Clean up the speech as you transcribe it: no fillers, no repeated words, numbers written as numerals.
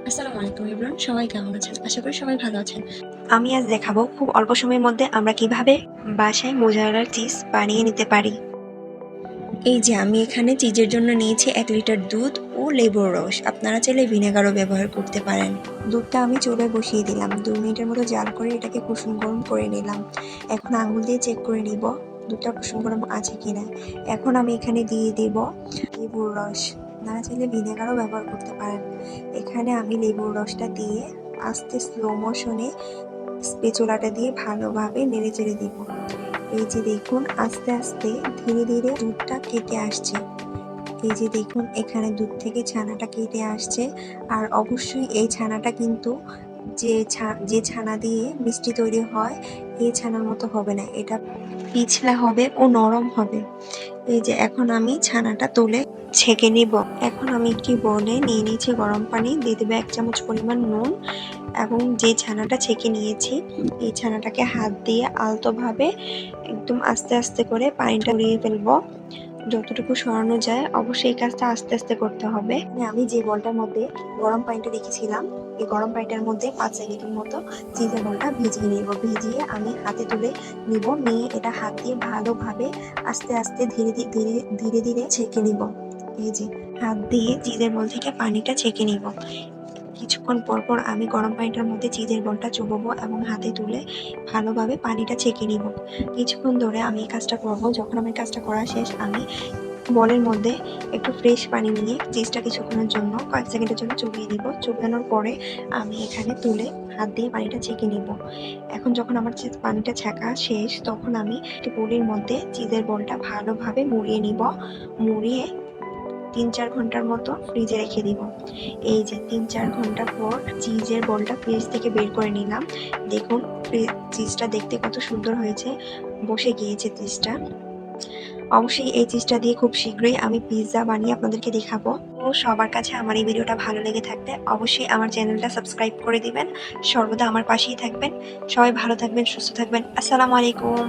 আসসালামু আলাইকুম এভরিওয়ান, সবাই কেমন আছেন? আশা করি সবাই ভালো আছেন। আমি আজ দেখাবো খুব অল্প সময়ের মধ্যে আমরা কিভাবে বাসায় মোজারেলা চিজ বানিয়ে নিতে পারি। এই যে আমি এখানে চিজের জন্য নিয়েছি 1 লিটার দুধ ও লেবুর রস। আপনারা চাইলে ভিনেগারও ব্যবহার করতে পারেন। দুধটা আমি চুলায় বসিয়ে দিলাম, 2 মিনিটের মতো জাল করে এটাকে কুসুম গরম করে নিলাম। এখন আঙুল দিয়ে চেক করে নিব দুধটা কুসুম গরম আছে কিনা। এখন আমি এখানে দিয়ে দিব লেবুর রস, আপনারা চাইলে ভিনেগারও ব্যবহার করতে পারেন। এখানে আমি লেবুর রসটা দিয়ে আস্তে স্লো মোশনে স্প্যাচুলাটা দিয়ে ভালোভাবে নেড়ে চেড়ে দিব। এই যে দেখুন আস্তে আস্তে ধীরে ধীরে দুধটা কেটে আসছে। এই যে দেখুন এখানে দুধ থেকে ছানাটা কেটে আসছে। আর অবশ্যই এই ছানাটা কিন্তু যে ছানা দিয়ে মিষ্টি তৈরি হয় এই ছানার মতো হবে না, এটা পিছলা হবে ও নরম হবে। এই যে এখন আমি ছানাটা তুলে ছেঁকে নিব। এখন আমি একটি বলে নিয়ে নিয়েছি গরম পানি, দিয়ে দেবো 1 চামচ পরিমাণ নুন এবং যে ছানাটা ছেঁকে নিয়েছি এই ছানাটাকে হাত দিয়ে আলতোভাবে একদম আস্তে আস্তে করে পানিটা উড়িয়ে ফেলবো, যতটুকু সরানো যায়। অবশ্যই এই কাজটা আস্তে আস্তে করতে হবে। আমি যে বলটার মধ্যে গরম পানিটা রেখেছিলাম এই গরম পানিটার মধ্যে 5 সেকেন্ডের মতো চিজের বলটা ভিজিয়ে নিব। ভিজিয়ে আমি হাতে তুলে নিব, নিয়ে এটা হাত দিয়ে ভালোভাবে আস্তে আস্তে ধীরে ধীরে ধীরে ধীরে ছেঁকে নিব। এই যে হাত দিয়ে চিজের বল থেকে পানিটা ছেঁকে নিব। কিছুক্ষণ পর পর আমি গরম পানিটার মধ্যে চিজের বলটা চুবাবো এবং হাতে তুলে ভালোভাবে পানিটা ছেঁকে নিব। কিছুক্ষণ ধরে আমি এই কাজটা করব। যখন আমার কাজটা করা শেষ আমি বলের মধ্যে একটু ফ্রেশ পানি নিয়ে চিজটা কিছুক্ষণের জন্য কয়েক সেকেন্ডের জন্য চুবিয়ে দিব। চুবানোর পরে আমি এখানে তুলে হাত দিয়ে পানিটা ছেঁকে নিব। এখন যখন আমার পানিটা ছেঁকা শেষ তখন আমি একটি বলের মধ্যে চিজের বলটা ভালোভাবে মুড়িয়ে নিব। মুড়িয়ে 3-4 ঘন্টার মতো ফ্রিজে রেখে দিব। এই যে 3-4 ঘন্টা পর চিজের বলটা ফ্রিজ থেকে বের করে নিলাম। দেখুন চিজটা দেখতে কত সুন্দর হয়েছে, বসে গিয়েছে চিজটা। অবশ্যই এই চিজটা দিয়ে খুব শীঘ্রই আমি পিৎজা বানিয়ে আপনাদেরকে দেখাবো। তো সবার কাছে আমার এই ভিডিওটা ভালো লেগে থাকলে অবশ্যই আমার চ্যানেলটা সাবস্ক্রাইব করে দিবেন। সর্বদা আমার পাশেই থাকবেন। সবাই ভালো থাকবেন, সুস্থ থাকবেন। আসসালামু আলাইকুম।